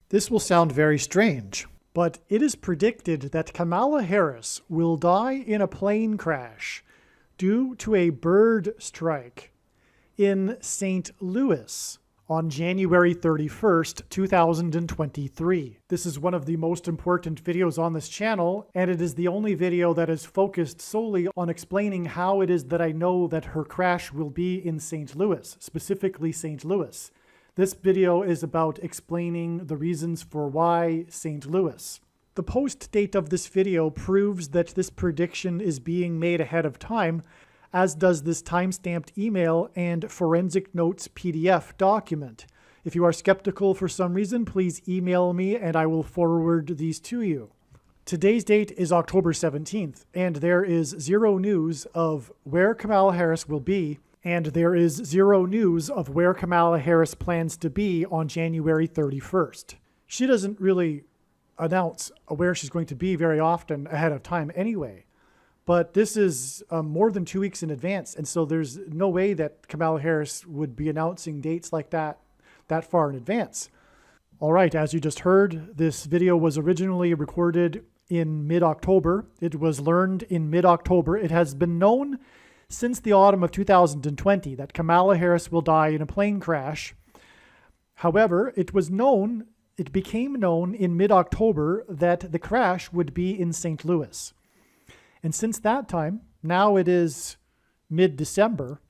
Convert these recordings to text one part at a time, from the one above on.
This will sound very strange, but it is predicted that Kamala Harris will die in a plane crash due to a bird strike in St. Louis on January 31st, 2023. This is one of the most important videos on this channel, and it is the only video that is focused solely on explaining how it is that I know that her crash will be in St. Louis, specifically St. Louis. This video is about explaining the reasons for why St. Louis. The post date of this video proves that this prediction is being made ahead of time, as does this timestamped email and forensic notes PDF document. If you are skeptical for some reason, please email me and I will forward these to you. Today's date is October 17th, and there is zero news of where Kamala Harris will be, and there is zero news of where Kamala Harris plans to be on January 31st. She doesn't really announce where she's going to be very often ahead of time anyway. But this is more than 2 weeks in advance, and so there's no way that Kamala Harris would be announcing dates like that far in advance. All right, as you just heard, this video was originally recorded in mid-October. It was learned in mid-October. It has been known since the autumn of 2020 that Kamala Harris will die in a plane crash. However, it became known in mid-October that the crash would be in St. Louis. And since that time, now it is mid-December,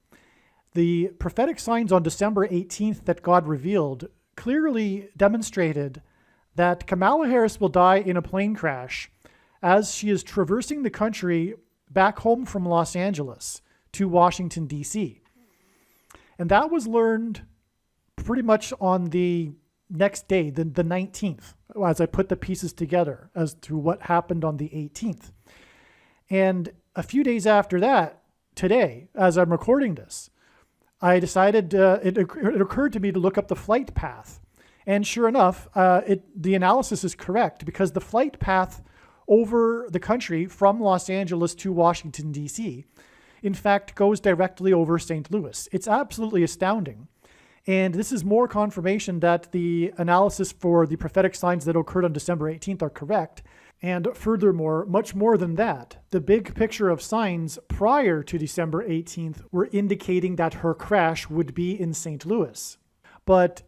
the prophetic signs on December 18th that God revealed clearly demonstrated that Kamala Harris will die in a plane crash as she is traversing the country back home from Los Angeles to Washington, D.C. And that was learned pretty much on the next day, the 19th, as I put the pieces together as to what happened on the 18th. And a few days after that, today, as I'm recording this, I decided, it occurred to me to look up the flight path. And sure enough, the analysis is correct, because the flight path over the country from Los Angeles to Washington, D.C., in fact, goes directly over St. Louis. It's absolutely astounding. And this is more confirmation that the analysis for the prophetic signs that occurred on December 18th are correct. And furthermore, much more than that, the big picture of signs prior to December 18th were indicating that her crash would be in St. Louis. But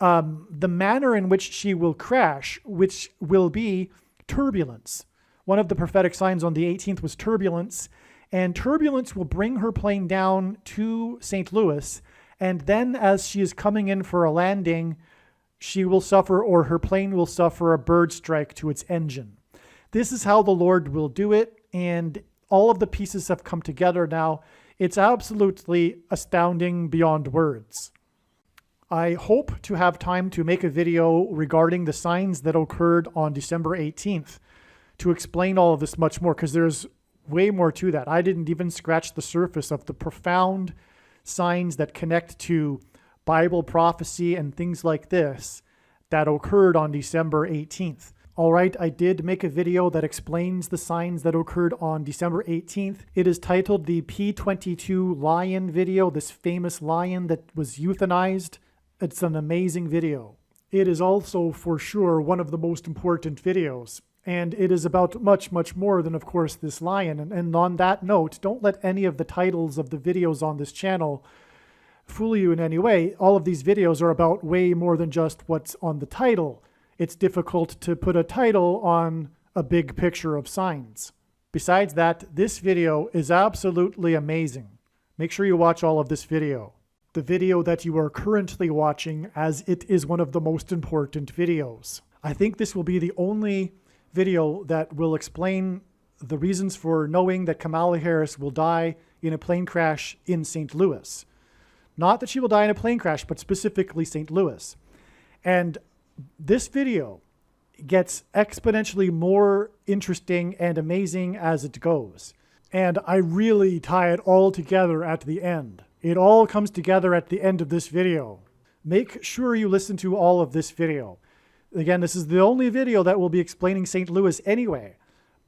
the manner in which she will crash, which will be turbulence. One of the prophetic signs on the 18th was turbulence, and turbulence will bring her plane down to St. Louis, and then as she is coming in for a landing, she will suffer, or her plane will suffer, a bird strike to its engine. This is how the Lord will do it, and all of the pieces have come together now. It's absolutely astounding beyond words. I hope to have time to make a video regarding the signs that occurred on December 18th to explain all of this much more, because there's way more to that. I didn't even scratch the surface of the profound signs that connect to Bible prophecy and things like this that occurred on December 18th. All right, I did make a video that explains the signs that occurred on December 18th. It is titled the P-22 lion video, this famous lion that was euthanized. It's an amazing video. It is also for sure one of the most important videos. And it is about much, much more than, of course, this lion. And on that note, don't let any of the titles of the videos on this channel fool you in any way. All of these videos are about way more than just what's on the title. It's difficult to put a title on a big picture of signs. Besides that, this video is absolutely amazing. Make sure you watch all of this video. The video that you are currently watching, as it is one of the most important videos. I think this will be the only video that will explain the reasons for knowing that Kamala Harris will die in a plane crash in St. Louis. Not that she will die in a plane crash, but specifically St. Louis. And this video gets exponentially more interesting and amazing as it goes. And I really tie it all together at the end. It all comes together at the end of this video. Make sure you listen to all of this video. Again, this is the only video that will be explaining St. Louis anyway.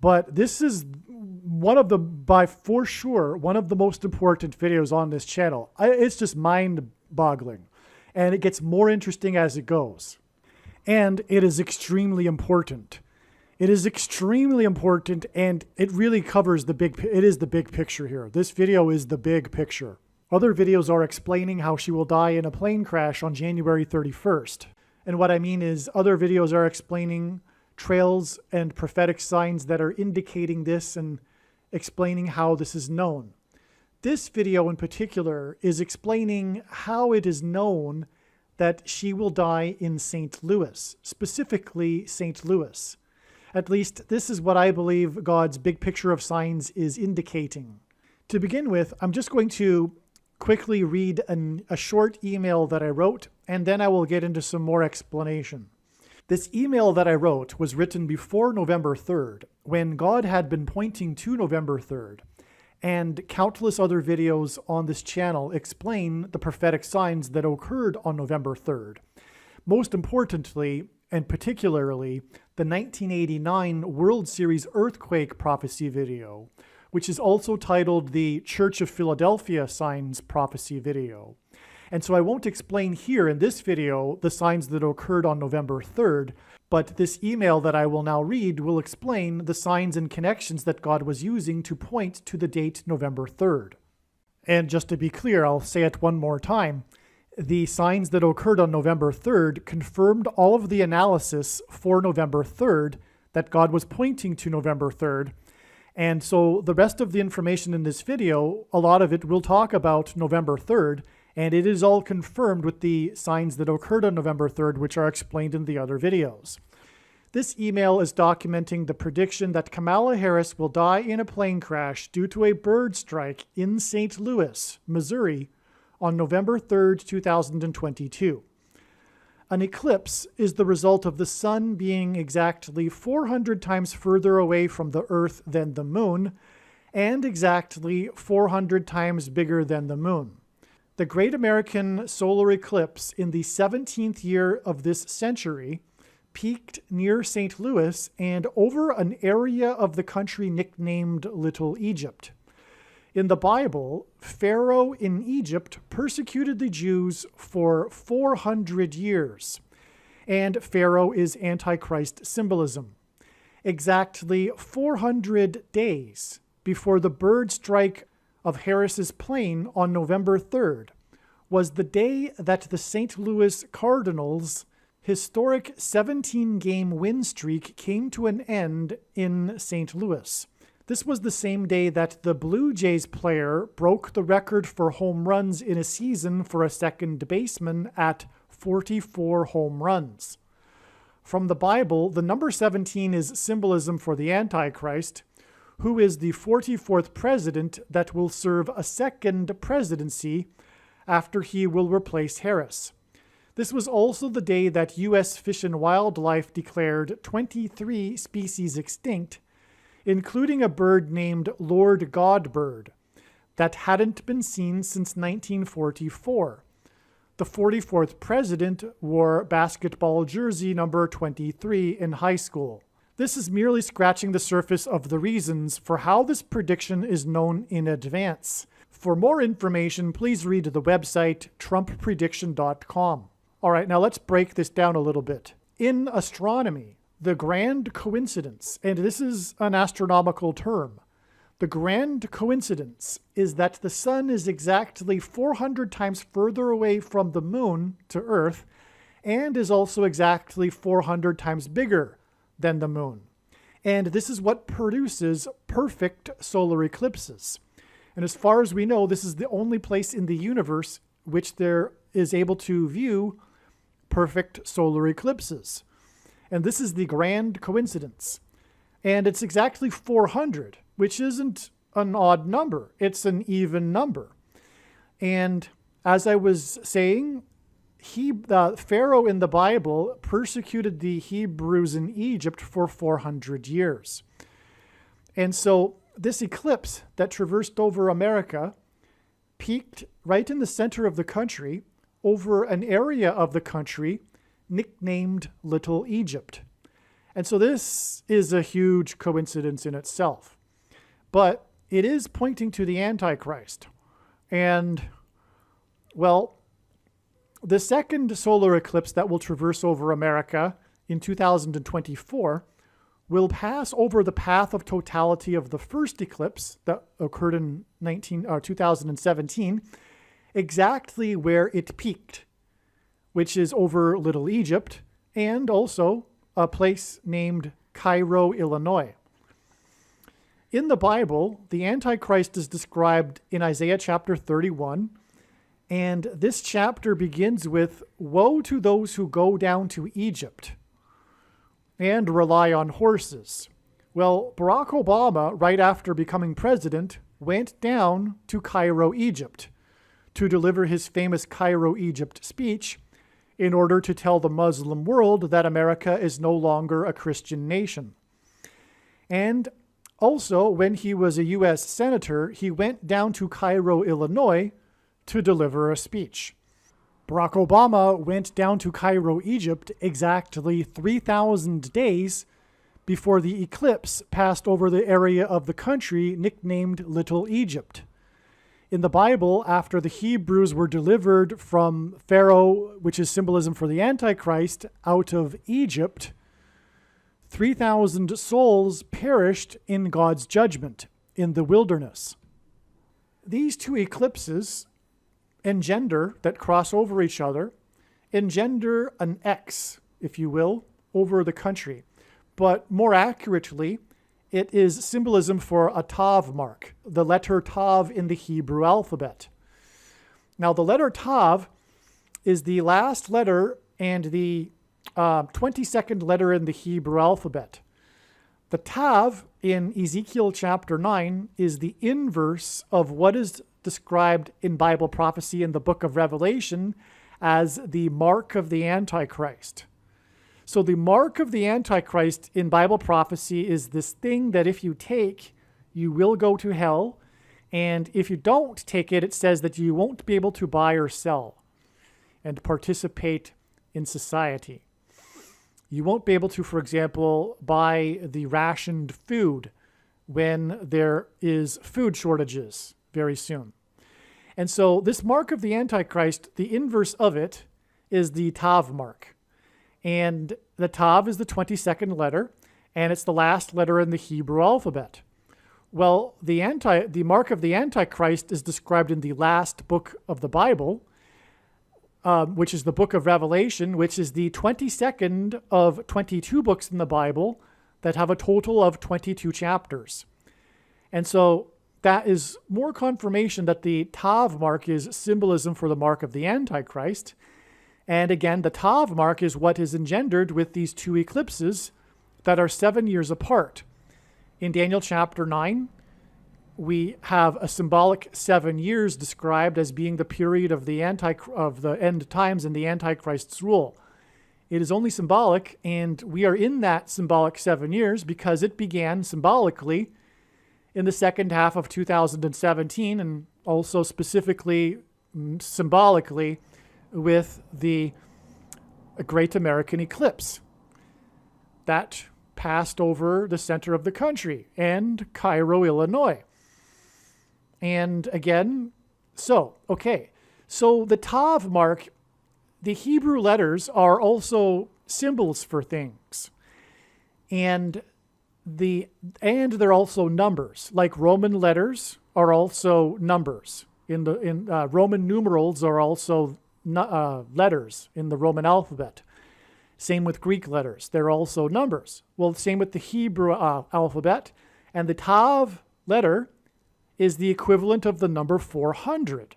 But this is for sure, one of the most important videos on this channel. It's just mind-boggling. And it gets more interesting as it goes. And it is extremely important. It is extremely important, and it really covers it is the big picture here. This video is the big picture. Other videos are explaining how she will die in a plane crash on January 31st. And what I mean is other videos are explaining trails and prophetic signs that are indicating this and explaining how this is known. This video in particular is explaining how it is known that she will die in St. Louis, specifically St. Louis. At least this is what I believe God's big picture of signs is indicating. To begin with, I'm just going to quickly read a short email that I wrote, and then I will get into some more explanation. This email that I wrote was written before November 3rd, when God had been pointing to November 3rd, and countless other videos on this channel explain the prophetic signs that occurred on November 3rd. Most importantly, and particularly, the 1989 World Series earthquake prophecy video, which is also titled the Church of Philadelphia Signs Prophecy video. And so I won't explain here in this video the signs that occurred on November 3rd, but this email that I will now read will explain the signs and connections that God was using to point to the date November 3rd. And just to be clear, I'll say it one more time. The signs that occurred on November 3rd confirmed all of the analysis for November 3rd that God was pointing to November 3rd. And so the rest of the information in this video, a lot of it will talk about November 3rd, and it is all confirmed with the signs that occurred on November 3rd, which are explained in the other videos. This email is documenting the prediction that Kamala Harris will die in a plane crash due to a bird strike in St. Louis, Missouri, on November 3rd, 2022. An eclipse is the result of the sun being exactly 400 times further away from the Earth than the moon, and exactly 400 times bigger than the moon. The Great American Solar Eclipse in the 17th year of this century peaked near St. Louis and over an area of the country nicknamed Little Egypt. In the Bible, Pharaoh in Egypt persecuted the Jews for 400 years, and Pharaoh is Antichrist symbolism. Exactly 400 days before the bird strike of Harris's plane on November 3rd was the day that the St. Louis Cardinals' historic 17-game win streak came to an end in St. Louis. This was the same day that the Blue Jays player broke the record for home runs in a season for a second baseman at 44 home runs. From the Bible, the number 17 is symbolism for the Antichrist, who is the 44th president that will serve a second presidency after he will replace Harris. This was also the day that U.S. Fish and Wildlife declared 23 species extinct, including a bird named Lord Godbird that hadn't been seen since 1944. The 44th president wore basketball jersey number 23 in high school. This is merely scratching the surface of the reasons for how this prediction is known in advance. For more information, please read the website trumpprediction.com. All right, now let's break this down a little bit. In astronomy, the grand coincidence, and this is an astronomical term, the grand coincidence is that the sun is exactly 400 times further away from the moon to Earth and is also exactly 400 times bigger than the moon. And this is what produces perfect solar eclipses. And as far as we know, this is the only place in the universe which there is able to view perfect solar eclipses. And this is the grand coincidence. And it's exactly 400, which isn't an odd number. It's an even number. And as I was saying, Pharaoh in the Bible persecuted the Hebrews in Egypt for 400 years. And so this eclipse that traversed over America peaked right in the center of the country over an area of the country nicknamed Little Egypt. And so this is a huge coincidence in itself. But it is pointing to the Antichrist. And, well, The second solar eclipse that will traverse over America in 2024 will pass over the path of totality of the first eclipse that occurred in 2017, exactly where it peaked, which is over Little Egypt, and also a place named Cairo, Illinois. In the Bible, the Antichrist is described in Isaiah chapter 31, and this chapter begins with, "Woe to those who go down to Egypt and rely on horses." Well, Barack Obama, right after becoming president, went down to Cairo, Egypt, to deliver his famous Cairo, Egypt speech in order to tell the Muslim world that America is no longer a Christian nation. And also, when he was a U.S. Senator, he went down to Cairo, Illinois, to deliver a speech. Barack Obama went down to Cairo, Egypt, exactly 3,000 days before the eclipse passed over the area of the country nicknamed Little Egypt. In the Bible, after the Hebrews were delivered from Pharaoh, which is symbolism for the Antichrist, out of Egypt, 3,000 souls perished in God's judgment in the wilderness. These two eclipses that cross over each other, engender an X, if you will, over the country. But more accurately, it is symbolism for a Tav mark, the letter Tav in the Hebrew alphabet. Now, the letter Tav is the last letter and the 22nd letter in the Hebrew alphabet. The Tav in Ezekiel chapter 9 is the inverse of what is described in Bible prophecy in the book of Revelation as the mark of the Antichrist. So the mark of the Antichrist in Bible prophecy is this thing that if you take, you will go to hell. And if you don't take it, it says that you won't be able to buy or sell and participate in society. You won't be able to, for example, buy the rationed food when there is food shortages very soon. And so this mark of the Antichrist, the inverse of it is the Tav mark. And the Tav is the 22nd letter, and it's the last letter in the Hebrew alphabet. Well, the mark of the Antichrist is described in the last book of the Bible, which is the book of Revelation, which is the 22nd of 22 books in the Bible that have a total of 22 chapters. And so that is more confirmation that the Tav mark is symbolism for the mark of the Antichrist. And again, the Tav mark is what is engendered with these two eclipses that are 7 years apart. In Daniel chapter 9, we have a symbolic 7 years described as being the period of the end times and the Antichrist's rule. It is only symbolic, and we are in that symbolic 7 years because it began symbolically in the second half of 2017, and also specifically symbolically with the Great American Eclipse that passed over the center of the country and Cairo, Illinois. And again, so the Tav mark, the Hebrew letters are also symbols for things. And they're also numbers. Like Roman letters are also numbers. Roman numerals are also letters in the Roman alphabet. Same with Greek letters. They're also numbers. Well, same with the Hebrew alphabet. And the Tav letter is the equivalent of the number 400.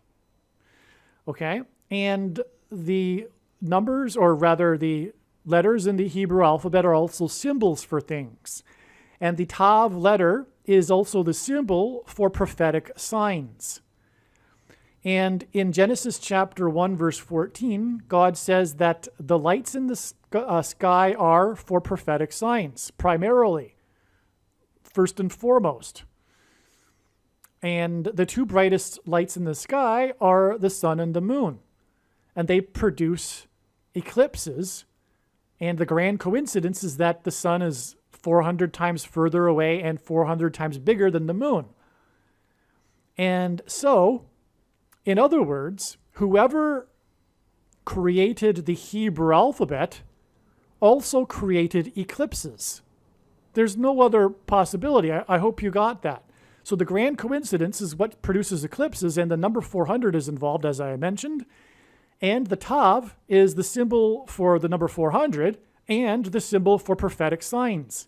Okay? And the numbers, or rather the letters in the Hebrew alphabet, are also symbols for things. And the Tav letter is also the symbol for prophetic signs. And in Genesis chapter 1, verse 14, God says that the lights in the sky are for prophetic signs, primarily, first and foremost. And the two brightest lights in the sky are the sun and the moon. And they produce eclipses. And the grand coincidence is that the sun is 400 times further away and 400 times bigger than the moon. And so, in other words, whoever created the Hebrew alphabet also created eclipses. There's no other possibility. I hope you got that. So the grand coincidence is what produces eclipses, and the number 400 is involved, as I mentioned. And the Tav is the symbol for the number 400 and the symbol for prophetic signs.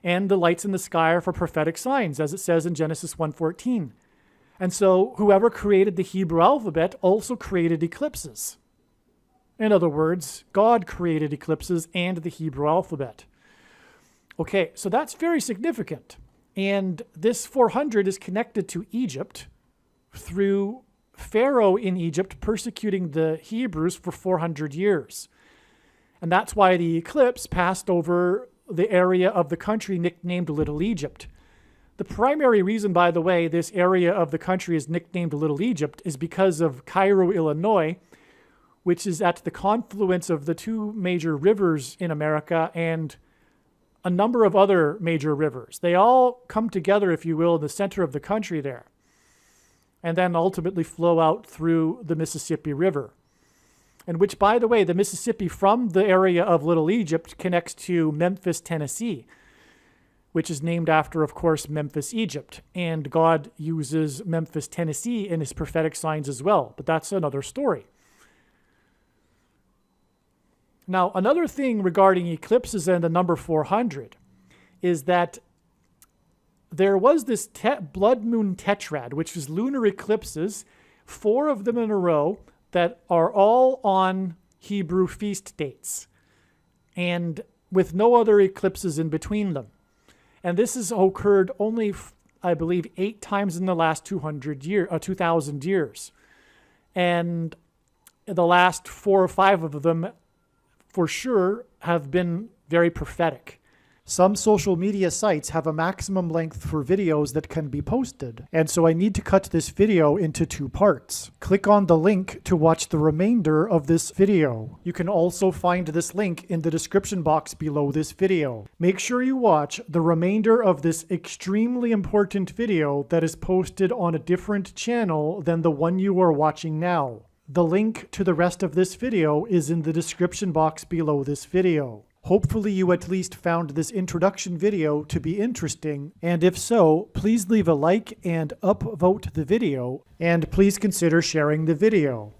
And the lights in the sky are for prophetic signs, as it says in Genesis 1:14. And so whoever created the Hebrew alphabet also created eclipses. In other words, God created eclipses and the Hebrew alphabet. Okay, so that's very significant. And this 400 is connected to Egypt through Pharaoh in Egypt persecuting the Hebrews for 400 years. And that's why the eclipse passed over the area of the country nicknamed Little Egypt. The primary reason, by the way, this area of the country is nicknamed Little Egypt is because of Cairo, Illinois, which is at the confluence of the two major rivers in America and a number of other major rivers. They all come together, if you will, in the center of the country there, and then ultimately flow out through the Mississippi River. And which, by the way, the Mississippi from the area of Little Egypt connects to Memphis, Tennessee, which is named after, of course, Memphis, Egypt. And God uses Memphis, Tennessee in his prophetic signs as well, but that's another story. Now, another thing regarding eclipses and the number 400 is that there was this blood moon tetrad, which is lunar eclipses, 4 of them in a row that are all on Hebrew feast dates and with no other eclipses in between them. And this has occurred only, I believe, 8 times in the last 2,000 years. And the last 4 or 5 of them for sure have been very prophetic. Some social media sites have a maximum length for videos that can be posted, and so I need to cut this video into 2 parts. Click on the link to watch the remainder of this video. You can also find this link in the description box below this video. Make sure you watch the remainder of this extremely important video that is posted on a different channel than the one you are watching now. The link to the rest of this video is in the description box below this video. Hopefully you at least found this introduction video to be interesting, and if so, please leave a like and upvote the video, and please consider sharing the video.